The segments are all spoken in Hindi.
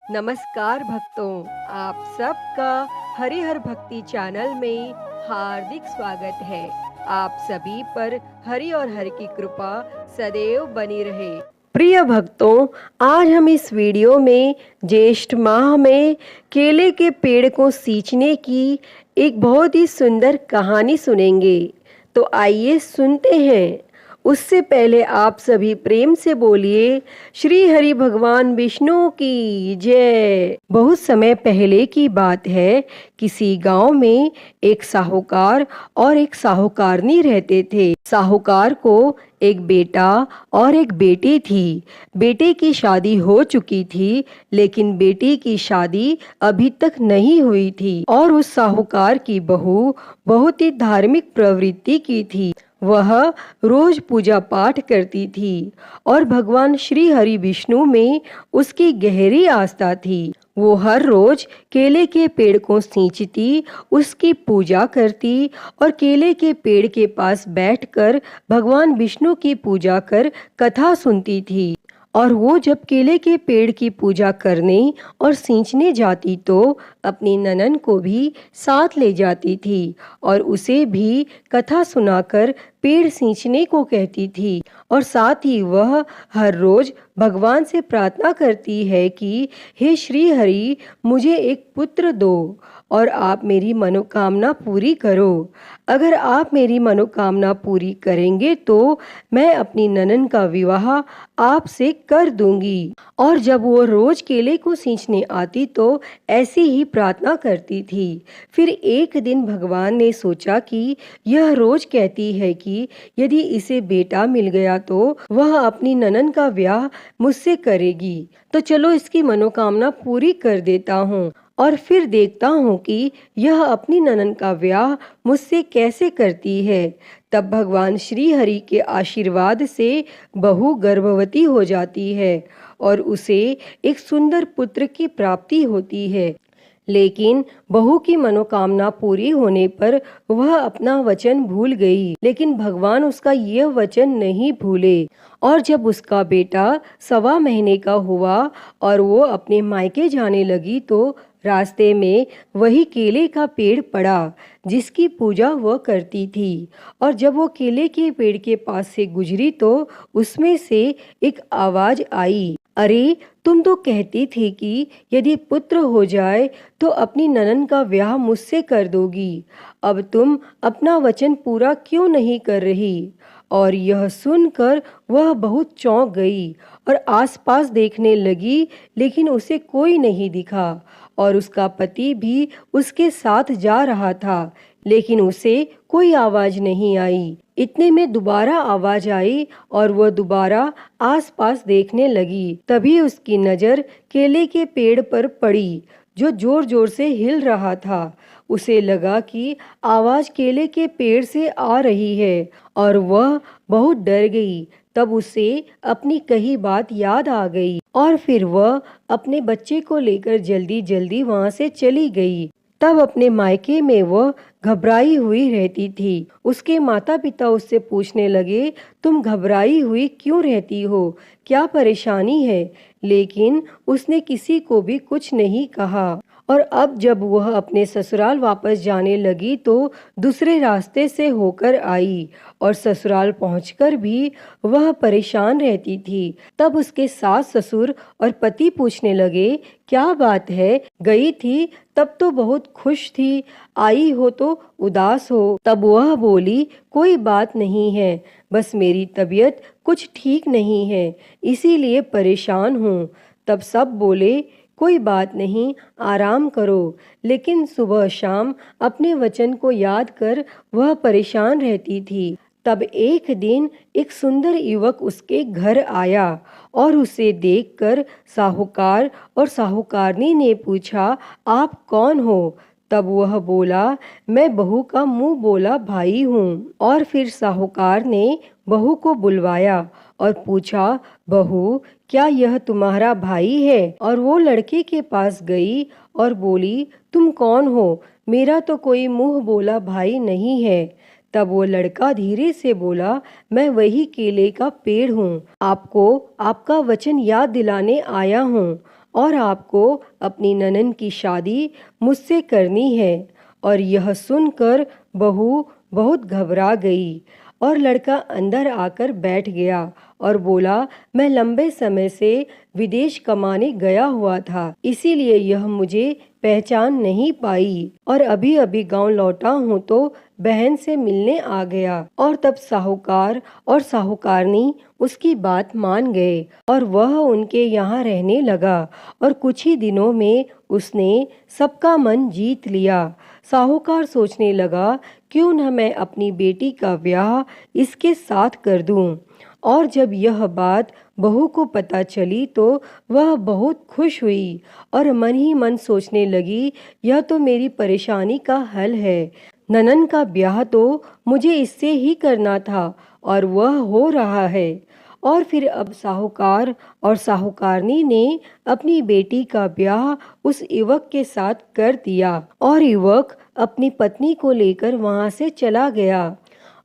नमस्कार भक्तों, आप सबका हरिहर भक्ति चैनल में हार्दिक स्वागत है। आप सभी पर हरि और हर की कृपा सदैव बनी रहे। प्रिय भक्तों, आज हम इस वीडियो में ज्येष्ठ माह में केले के पेड़ को सींचने की एक बहुत ही सुंदर कहानी सुनेंगे। तो आइए सुनते हैं। उससे पहले आप सभी प्रेम से बोलिए, श्री हरि भगवान विष्णु की जय। बहुत समय पहले की बात है। किसी गांव में एक साहूकार और एक साहूकारनी रहते थे। साहूकार को एक बेटा और एक बेटी थी। बेटे की शादी हो चुकी थी, लेकिन बेटी की शादी अभी तक नहीं हुई थी। और उस साहूकार की बहू बहुत ही धार्मिक प्रवृत्ति की थी। वह रोज पूजा पाठ करती थी और भगवान श्री हरि विष्णु में उसकी गहरी आस्था थी। वो हर रोज केले के पेड़ को सींचती, उसकी पूजा करती और केले के पेड़ के पास बैठकर भगवान विष्णु की पूजा कर कथा सुनती थी। और वो जब केले के पेड़ की पूजा करने और सींचने जाती तो अपनी ननन को भी साथ ले जाती थी और उसे भी कथा सुनाकर पेड़ सींचने को कहती थी। और साथ ही वह हर रोज भगवान से प्रार्थना करती है कि हे श्री हरि, मुझे एक पुत्र दो और आप मेरी मनोकामना पूरी करो। अगर आप मेरी मनोकामना पूरी करेंगे तो मैं अपनी ननन का विवाह आपसे कर दूंगी। और जब वो रोज केले को सींचने आती तो ऐसी ही प्रार्थना करती थी। फिर एक दिन भगवान ने सोचा कि यह रोज कहती है कि यदि इसे बेटा मिल गया तो वह अपनी ननन का ब्याह मुझसे करेगी, तो चलो इसकी मनोकामना पूरी कर देता हूँ और फिर देखता हूँ कि यह अपनी ननन का ब्याह मुझसे कैसे करती है। तब भगवान श्री हरि के आशीर्वाद से बहू गर्भवती हो जाती है और उसे एक सुंदर पुत्र की प्राप्ति होती है। लेकिन बहू की मनोकामना पूरी होने पर वह अपना वचन भूल गई, लेकिन भगवान उसका यह वचन नहीं भूले। और जब उसका बेटा 1.25 महीने का हुआ और वो अपने मायके जाने लगी तो रास्ते में वही केले का पेड़ पड़ा जिसकी पूजा वह करती थी। और जब वो केले के पेड़ के पास से गुजरी तो उसमें से एक आवाज आई, अरे तुम तो कहती थी कि यदि पुत्र हो जाए तो अपनी ननन का ब्याह मुझसे कर दोगी। अब तुम अपना वचन पूरा क्यों नहीं कर रही? और यह सुनकर वह बहुत चौंक गई और आसपास देखने लगी, लेकिन उसे कोई नहीं दिखा। और उसका पति भी उसके साथ जा रहा था, लेकिन उसे कोई आवाज नहीं आई। इतने में दोबारा आवाज आई और वह दोबारा आसपास देखने लगी। तभी उसकी नजर केले के पेड़ पर पड़ी जो जोर जोर से हिल रहा था। उसे लगा कि आवाज केले के पेड़ से आ रही है और वह बहुत डर गई। तब उसे अपनी कही बात याद आ गई और फिर वह अपने बच्चे को लेकर जल्दी जल्दी वहां से चली गई। तब अपने मायके में वह घबराई हुई रहती थी। उसके माता पिता उससे पूछने लगे, तुम घबराई हुई क्यों रहती हो, क्या परेशानी है? लेकिन उसने किसी को भी कुछ नहीं कहा। और अब जब वह अपने ससुराल वापस जाने लगी तो दूसरे रास्ते से होकर आई और ससुराल पहुंचकर भी वह परेशान रहती थी। तब उसके सास ससुर और पति पूछने लगे, क्या बात है, गई थी तब तो बहुत खुश थी, आई हो तो उदास हो। तब वह बोली, कोई बात नहीं है, बस मेरी तबीयत कुछ ठीक नहीं है, इसीलिए परेशान हूँ। तब सब बोले, कोई बात नहीं, आराम करो। लेकिन सुबह शाम अपने वचन को याद कर वह परेशान रहती थी। तब एक दिन एक सुंदर युवक उसके घर आया और उसे देखकर साहूकार और साहूकारनी ने पूछा, आप कौन हो? तब वह बोला, मैं बहू का मुंह बोला भाई हूँ। और फिर साहूकार ने बहू को बुलवाया और पूछा, बहू क्या यह तुम्हारा भाई है? और वो लड़के के पास गई और बोली, तुम कौन हो? मेरा तो कोई मुंह बोला भाई नहीं है। तब वो लड़का धीरे से बोला, मैं वही केले का पेड़ हूँ, आपको आपका वचन याद दिलाने आया हूँ। और आपको अपनी ननद की शादी मुझसे करनी है। और यह सुनकर बहू बहुत घबरा गई और लड़का अंदर आकर बैठ गया और बोला, मैं लंबे समय से विदेश कमाने गया हुआ था, इसीलिए यह मुझे पहचान नहीं पाई और अभी अभी गांव लौटा हूँ तो बहन से मिलने आ गया। और तब साहूकार और साहूकारनी उसकी बात मान गए और वह उनके यहाँ रहने लगा और कुछ ही दिनों में उसने सबका मन जीत लिया। साहूकार सोचने लगा, क्यों न मैं अपनी बेटी का ब्याह इसके साथ कर दूं। और जब यह बात बहू को पता चली तो वह बहुत खुश हुई और मन ही मन सोचने लगी, यह तो मेरी परेशानी का हल है। ननद का ब्याह तो मुझे इससे ही करना था और वह हो रहा है। और फिर अब साहूकार और साहूकारनी ने अपनी बेटी का ब्याह उस युवक के साथ कर दिया और युवक अपनी पत्नी को लेकर वहां से चला गया।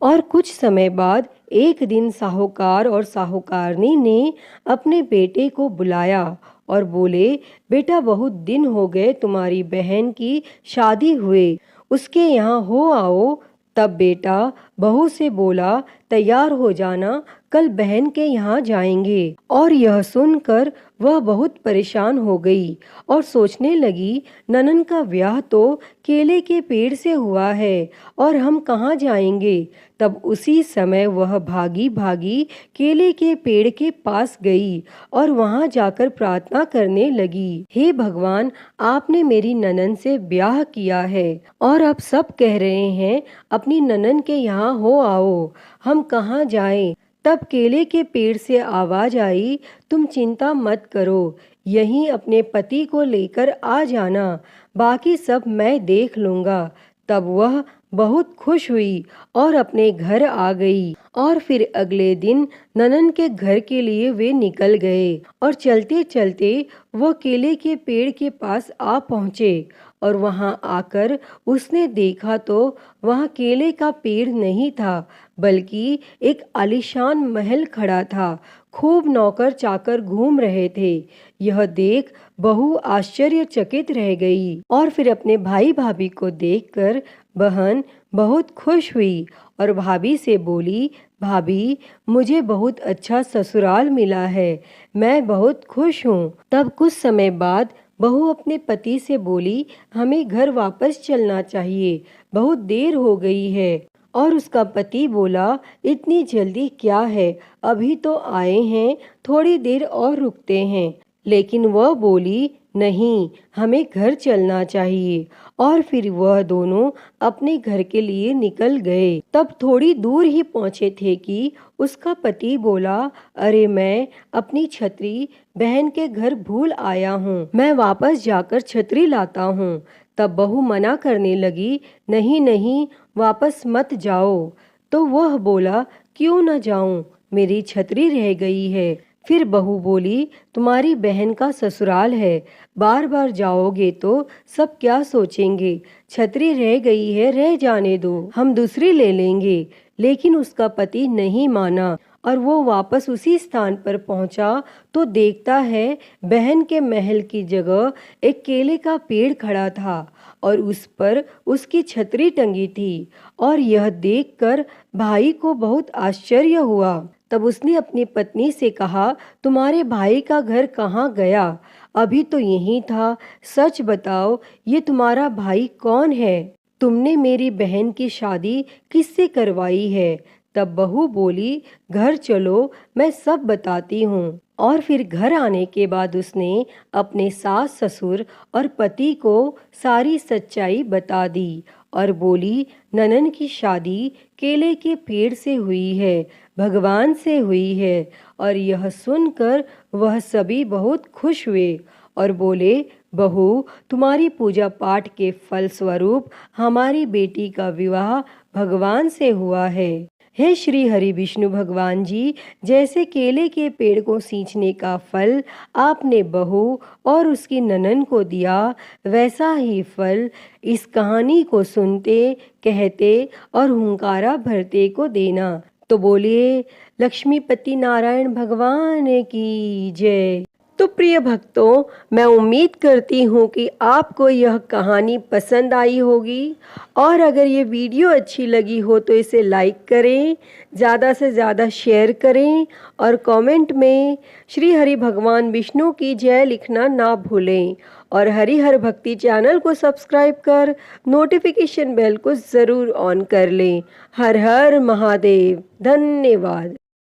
और कुछ समय बाद एक दिन साहूकार और साहूकारनी ने अपने बेटे को बुलाया और बोले, बेटा बहुत दिन हो गए तुम्हारी बहन की शादी हुए, उसके यहाँ हो आओ। तब बेटा बहू से बोला, तैयार हो जाना, कल बहन के यहाँ जाएंगे। और यह सुनकर वह बहुत परेशान हो गई और सोचने लगी, ननद का ब्याह तो केले के पेड़ से हुआ है और हम कहाँ जाएंगे। तब उसी समय वह भागी भागी केले के पेड़ के पास गई और वहां जाकर प्रार्थना करने लगी, हे भगवान, आपने मेरी ननद से ब्याह किया है और अब सब कह रहे हैं अपनी ननद के यहाँ हो आओ, हम कहाँ जाएं। तब केले के पेड़ से आवाज आई, तुम चिंता मत करो, यहीं अपने पति को लेकर आ जाना, बाकी सब मैं देख लूंगा। तब वह बहुत खुश हुई और अपने घर आ गई। और फिर अगले दिन ननद के घर के लिए वे निकल गए और चलते चलते वह केले के पेड़ के पास आ पहुँचे और वहां आकर उसने देखा तो वहां केले का पेड़ नहीं था, बल्कि एक आलीशान महल खड़ा था। खूब नौकर चाकर घूम रहे थे। यह देख बहू आश्चर्यचकित रह गई और फिर अपने भाई भाभी को देखकर बहन बहुत खुश हुई और भाभी से बोली, भाभी, मुझे बहुत अच्छा ससुराल मिला है, मैं बहुत खुश हूँ। तब कुछ समय बाद बहू अपने पति से बोली, हमें घर वापस चलना चाहिए, बहुत देर हो गई है। और उसका पति बोला, इतनी जल्दी क्या है, अभी तो आए हैं, थोड़ी देर और रुकते हैं। लेकिन वह बोली, नहीं, हमें घर चलना चाहिए। और फिर वह दोनों अपने घर के लिए निकल गए। तब थोड़ी दूर ही पहुंचे थे कि उसका पति बोला, अरे मैं अपनी छतरी बहन के घर भूल आया हूँ, मैं वापस जाकर छतरी लाता हूँ। तब बहू मना करने लगी, नहीं नहीं, वापस मत जाओ। तो वह बोला, क्यों न जाऊं, मेरी छतरी रह गई है। फिर बहू बोली, तुम्हारी बहन का ससुराल है, बार बार जाओगे तो सब क्या सोचेंगे, छतरी रह गई है, रह जाने दो, हम दूसरी ले लेंगे। लेकिन उसका पति नहीं माना और वो वापस उसी स्थान पर पहुंचा तो देखता है बहन के महल की जगह एक केले का पेड़ खड़ा था और उस पर उसकी छतरी टंगी थी। और यह देखकर भाई को बहुत आश्चर्य हुआ। तब उसने अपनी पत्नी से कहा, तुम्हारे भाई का घर कहाँ गया, अभी तो यहीं था, सच बताओ ये तुम्हारा भाई कौन है, तुमने मेरी बहन की शादी किससे करवाई है। तब बहू बोली, घर चलो, मैं सब बताती हूँ। और फिर घर आने के बाद उसने अपने सास ससुर और पति को सारी सच्चाई बता दी और बोली, ननद की शादी केले के पेड़ से हुई है, भगवान से हुई है। और यह सुनकर वह सभी बहुत खुश हुए और बोले, बहू, तुम्हारी पूजा पाठ के फल स्वरूप हमारी बेटी का विवाह भगवान से हुआ है। हे श्री हरि विष्णु भगवान जी, जैसे केले के पेड़ को सींचने का फल आपने बहू और उसकी ननद को दिया, वैसा ही फल इस कहानी को सुनते, कहते और हुंकारा भरते को देना। तो बोलिए लक्ष्मीपति नारायण भगवान की जय। तो प्रिय भक्तों, मैं उम्मीद करती हूँ कि आपको यह कहानी पसंद आई होगी और अगर ये वीडियो अच्छी लगी हो तो इसे लाइक करें, ज़्यादा से ज़्यादा शेयर करें और कमेंट में श्री हरि भगवान विष्णु की जय लिखना ना भूलें और हरिहर भक्ति चैनल को सब्सक्राइब कर नोटिफिकेशन बेल को ज़रूर ऑन कर लें। हर हर महादेव। धन्यवाद।